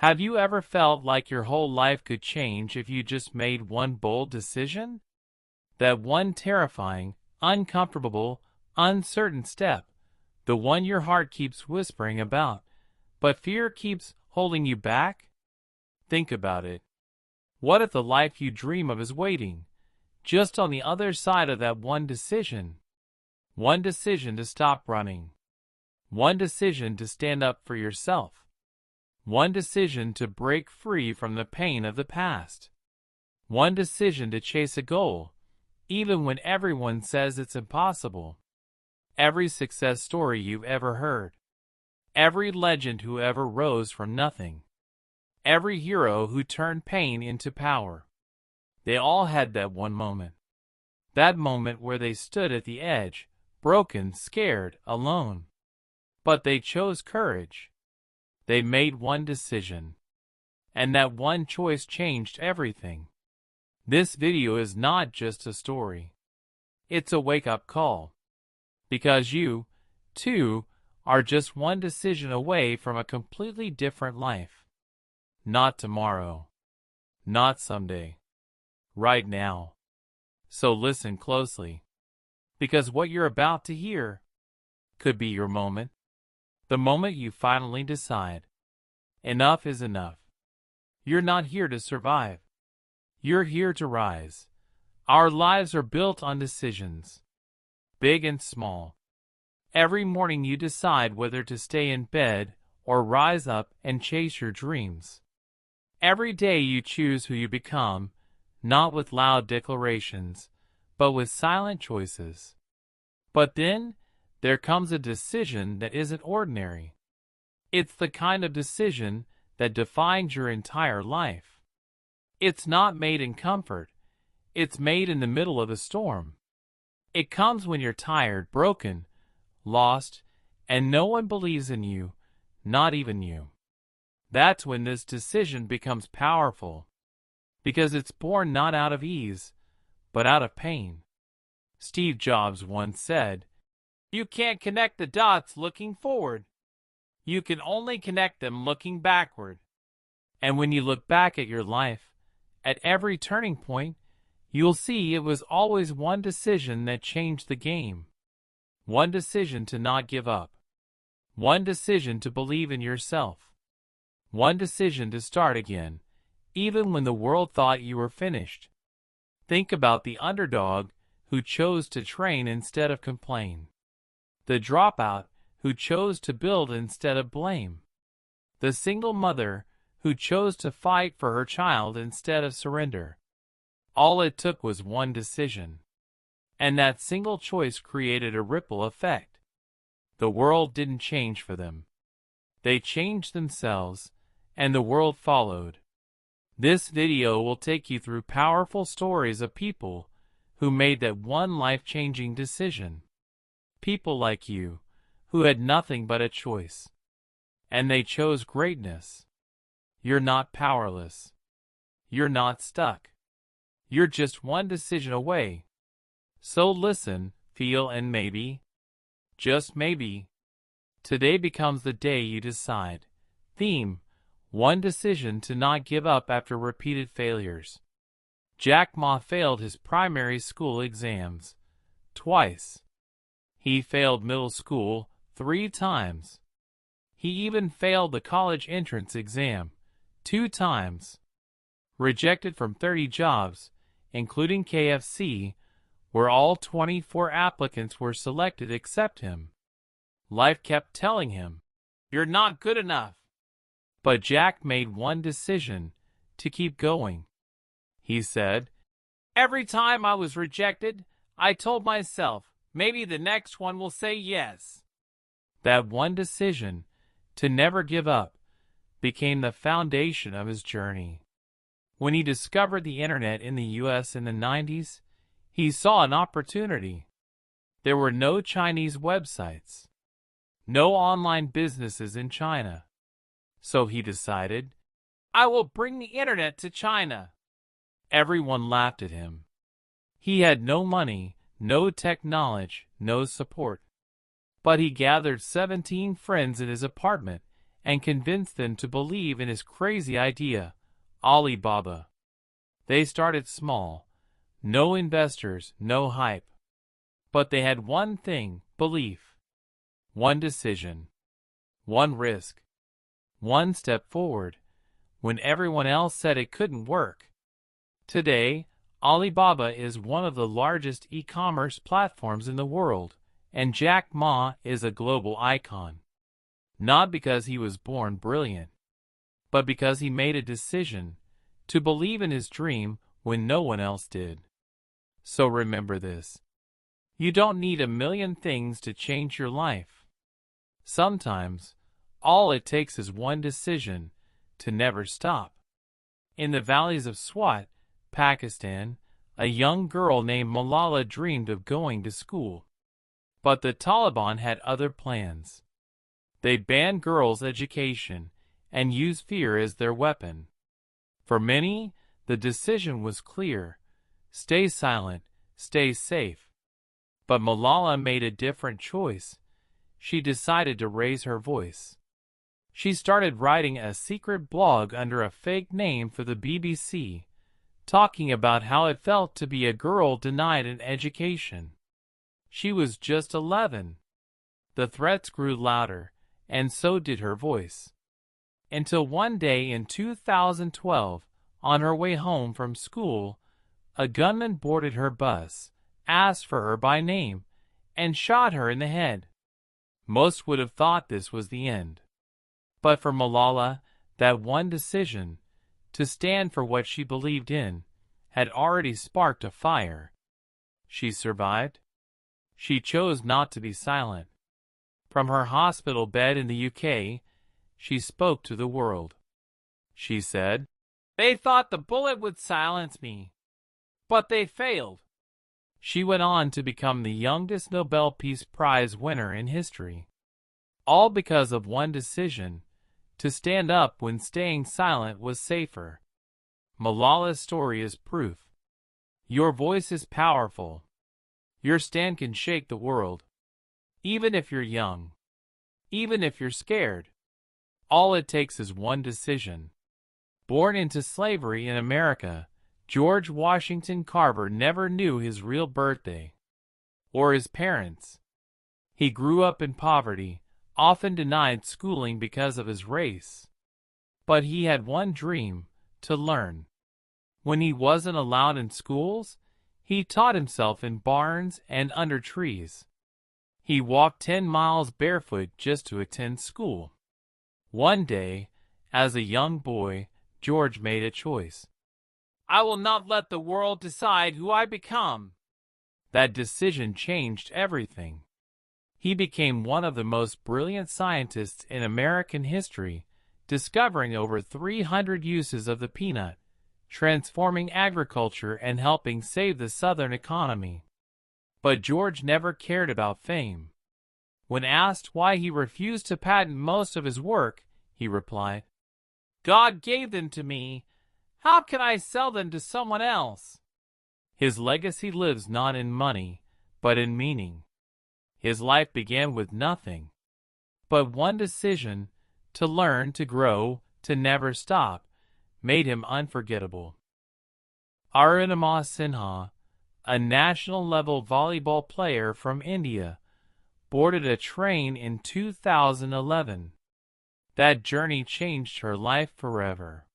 Have you ever felt like your whole life could change if you just made one bold decision? That one terrifying, uncomfortable, uncertain step, the one your heart keeps whispering about, but fear keeps holding you back? Think about it. What if the life you dream of is waiting, just on the other side of that one decision? One decision to stop running. One decision to stand up for yourself. One decision to break free from the pain of the past. One decision to chase a goal, even when everyone says it's impossible. Every success story you've ever heard. Every legend who ever rose from nothing. Every hero who turned pain into power. They all had that one moment. That moment where they stood at the edge, broken, scared, alone. But they chose courage. They made one decision. And that one choice changed everything. This video is not just a story. It's a wake-up call. Because you, too, are just one decision away from a completely different life. Not tomorrow. Not someday. Right now. So listen closely. Because what you're about to hear could be your moment. The moment you finally decide, enough is enough. You're not here to survive. You're here to rise. Our lives are built on decisions, big and small. Every morning you decide whether to stay in bed or rise up and chase your dreams. Every day you choose who you become, not with loud declarations, but with silent choices. But then, there comes a decision that isn't ordinary. It's the kind of decision that defines your entire life. It's not made in comfort. It's made in the middle of a storm. It comes when you're tired, broken, lost, and no one believes in you, not even you. That's when this decision becomes powerful, because it's born not out of ease, but out of pain. Steve Jobs once said, "You can't connect the dots looking forward. You can only connect them looking backward." And when you look back at your life, at every turning point, you'll see it was always one decision that changed the game. One decision to not give up. One decision to believe in yourself. One decision to start again, even when the world thought you were finished. Think about the underdog who chose to train instead of complain. The dropout who chose to build instead of blame. The single mother who chose to fight for her child instead of surrender. All it took was one decision. And that single choice created a ripple effect. The world didn't change for them. They changed themselves, and the world followed. This video will take you through powerful stories of people who made that one life-changing decision. People like you, who had nothing but a choice. And they chose greatness. You're not powerless. You're not stuck. You're just one decision away. So listen, feel, and maybe, just maybe, today becomes the day you decide. Theme: one decision to not give up after repeated failures. Jack Ma failed his primary school exams twice. He failed middle school 3 times. He even failed the college entrance exam 2 times. Rejected from 30 jobs, including KFC, where all 24 applicants were selected except him. Life kept telling him, "You're not good enough." But Jack made one decision to keep going. He said, "Every time I was rejected, I told myself, maybe the next one will say yes." That one decision, to never give up, became the foundation of his journey. When he discovered the internet in the US in the 90s, he saw an opportunity. There were no Chinese websites, no online businesses in China. So he decided, "I will bring the internet to China." Everyone laughed at him. He had no money, no tech knowledge, no support. But he gathered 17 friends in his apartment and convinced them to believe in his crazy idea, Alibaba. They started small. No investors, no hype. But they had one thing, belief. One decision. One risk. One step forward, when everyone else said it couldn't work. Today, Alibaba is one of the largest e-commerce platforms in the world, and Jack Ma is a global icon. Not because he was born brilliant, but because he made a decision to believe in his dream when no one else did. So remember this. You don't need a million things to change your life. Sometimes, all it takes is one decision to never stop. In the valleys of Swat, Pakistan, a young girl named Malala dreamed of going to school. But the Taliban had other plans. They banned girls' education and used fear as their weapon. For many, the decision was clear. Stay silent, stay safe. But Malala made a different choice. She decided to raise her voice. She started writing a secret blog under a fake name for the BBC, talking about how it felt to be a girl denied an education. She was just 11. The threats grew louder, and so did her voice. Until one day in 2012, on her way home from school, a gunman boarded her bus, asked for her by name, and shot her in the head. Most would have thought this was the end. But for Malala, that one decision, to stand for what she believed in, had already sparked a fire. She survived. She chose not to be silent. From her hospital bed in the UK, she spoke to the world. She said, "They thought the bullet would silence me, but they failed." She went on to become the youngest Nobel Peace Prize winner in history. All because of one decision, to stand up when staying silent was safer. Malala's story is proof. Your voice is powerful. Your stand can shake the world. Even if you're young. Even if you're scared. All it takes is one decision. Born into slavery in America, George Washington Carver never knew his real birthday. Or his parents. He grew up in poverty, often denied schooling because of his race. But he had one dream, to learn. When he wasn't allowed in schools, he taught himself in barns and under trees. He walked 10 miles barefoot just to attend school. One day, as a young boy, George made a choice. "I will not let the world decide who I become." That decision changed everything. He became one of the most brilliant scientists in American history, discovering over 300 uses of the peanut, transforming agriculture and helping save the Southern economy. But George never cared about fame. When asked why he refused to patent most of his work, he replied, "God gave them to me. How can I sell them to someone else?" His legacy lives not in money, but in meaning. His life began with nothing. But one decision, to learn, to grow, to never stop, made him unforgettable. Arunima Sinha, a national-level volleyball player from India, boarded a train in 2011. That journey changed her life forever.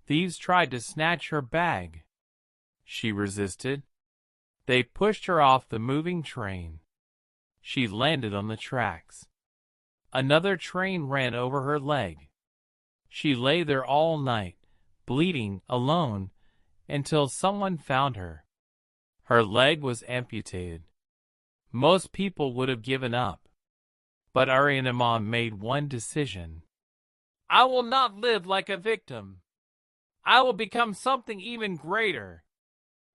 Thieves tried to snatch her bag. She resisted. They pushed her off the moving train. She landed on the tracks. Another train ran over her leg. She lay there all night, bleeding, alone, until someone found her. Her leg was amputated. Most people would have given up. But Arunima made one decision. "I will not live like a victim. I will become something even greater."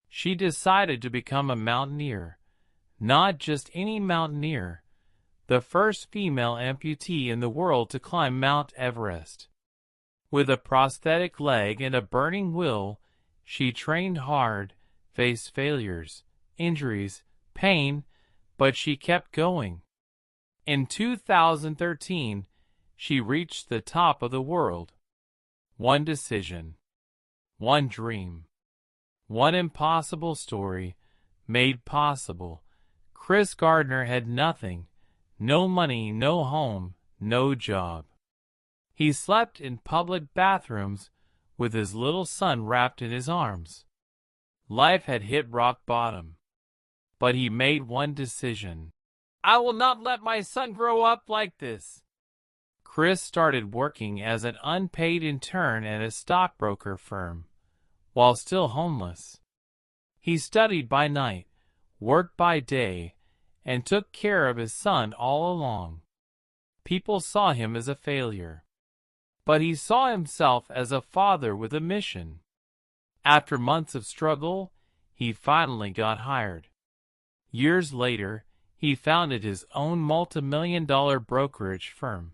She decided to become a mountaineer. Not just any mountaineer, the first female amputee in the world to climb Mount Everest. With a prosthetic leg and a burning will, she trained hard, faced failures, injuries, pain, but she kept going. In 2013, she reached the top of the world. One decision, one dream, one impossible story made possible. Chris Gardner had nothing, no money, no home, no job. He slept in public bathrooms with his little son wrapped in his arms. Life had hit rock bottom. But he made one decision. I will not let my son grow up like this. Chris started working as an unpaid intern at a stockbroker firm, while still homeless. He studied by night, worked by day, and took care of his son all along. People saw him as a failure, but he saw himself as a father with a mission. After months of struggle, he finally got hired. Years later, he founded his own multi-million-dollar brokerage firm.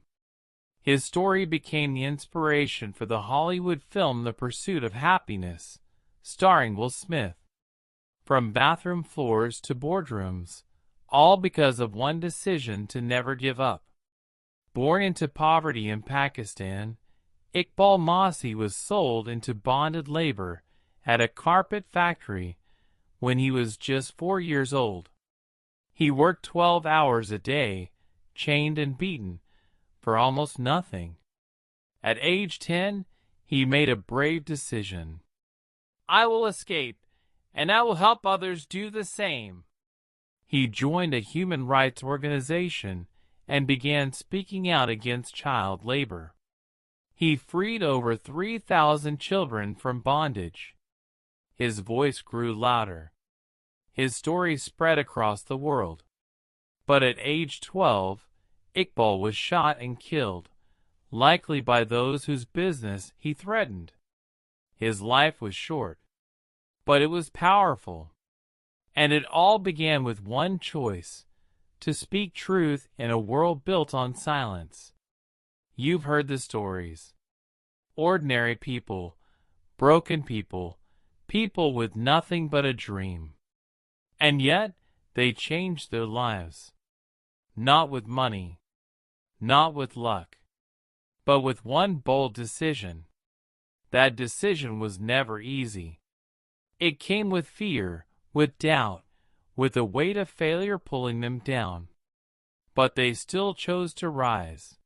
His story became the inspiration for the Hollywood film The Pursuit of Happiness, starring Will Smith. From bathroom floors to boardrooms, all because of one decision to never give up. Born into poverty in Pakistan, Iqbal Masih was sold into bonded labor at a carpet factory when he was just 4 years old. He worked 12 hours a day, chained and beaten, for almost nothing. At age 10, he made a brave decision. I will escape, and I will help others do the same. He joined a human rights organization and began speaking out against child labor. He freed over 3,000 children from bondage. His voice grew louder. His story spread across the world. But at age 12, Iqbal was shot and killed, likely by those whose business he threatened. His life was short, but it was powerful. And it all began with one choice: to speak truth in a world built on silence. You've heard the stories. Ordinary people, broken people, people with nothing but a dream. And yet, they changed their lives. Not with money, not with luck, but with one bold decision. That decision was never easy. It came with fear, with doubt, with the weight of failure pulling them down. But they still chose to rise.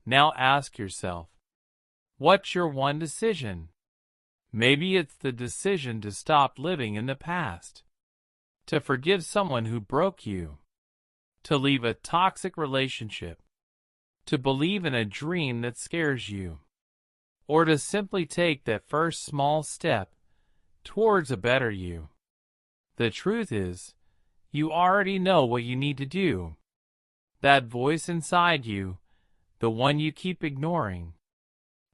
Now ask yourself, what's your one decision? Maybe it's the decision to stop living in the past, to forgive someone who broke you, to leave a toxic relationship, to believe in a dream that scares you, or to simply take that first small step towards a better you. The truth is, you already know what you need to do. That voice inside you, the one you keep ignoring,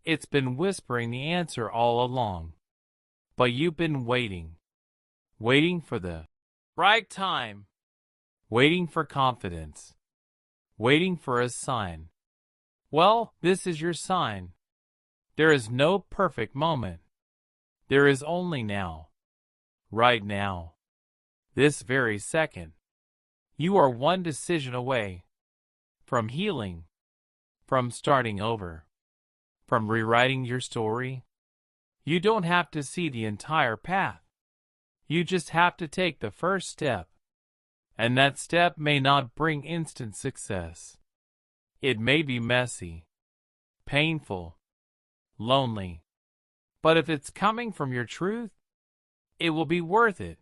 it's been whispering the answer all along. But you've been waiting for the right time, waiting for confidence, waiting for a sign. Well, this is your sign. There is no perfect moment. There is only now. Right now. This very second. You are one decision away from healing, from starting over, from rewriting your story. You don't have to see the entire path. You just have to take the first step. And that step may not bring instant success. It may be messy, painful, lonely. But if it's coming from your truth, it will be worth it.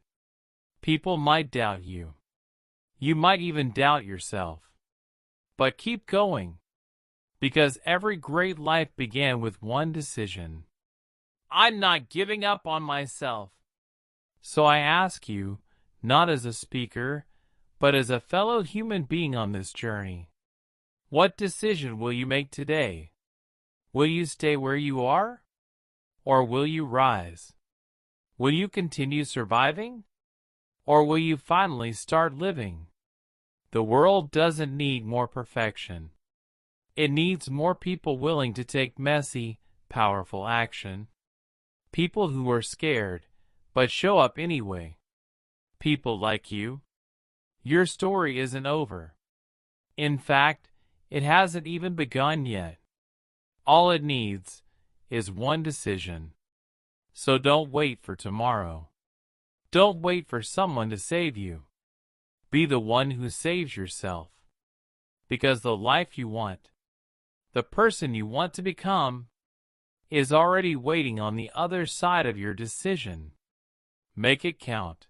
People might doubt you. You might even doubt yourself. But keep going. Because every great life began with one decision. I'm not giving up on myself. So I ask you, not as a speaker, but as a fellow human being on this journey, what decision will you make today? Will you stay where you are? Or will you rise? Will you continue surviving? Or will you finally start living? The world doesn't need more perfection. It needs more people willing to take messy, powerful action. People who are scared, but show up anyway. People like you. Your story isn't over. In fact, It hasn't even begun yet. All it needs is one decision. So don't wait for tomorrow. Don't wait for someone to save you. Be the one who saves yourself. Because the life you want, the person you want to become, is already waiting on the other side of your decision. Make it count.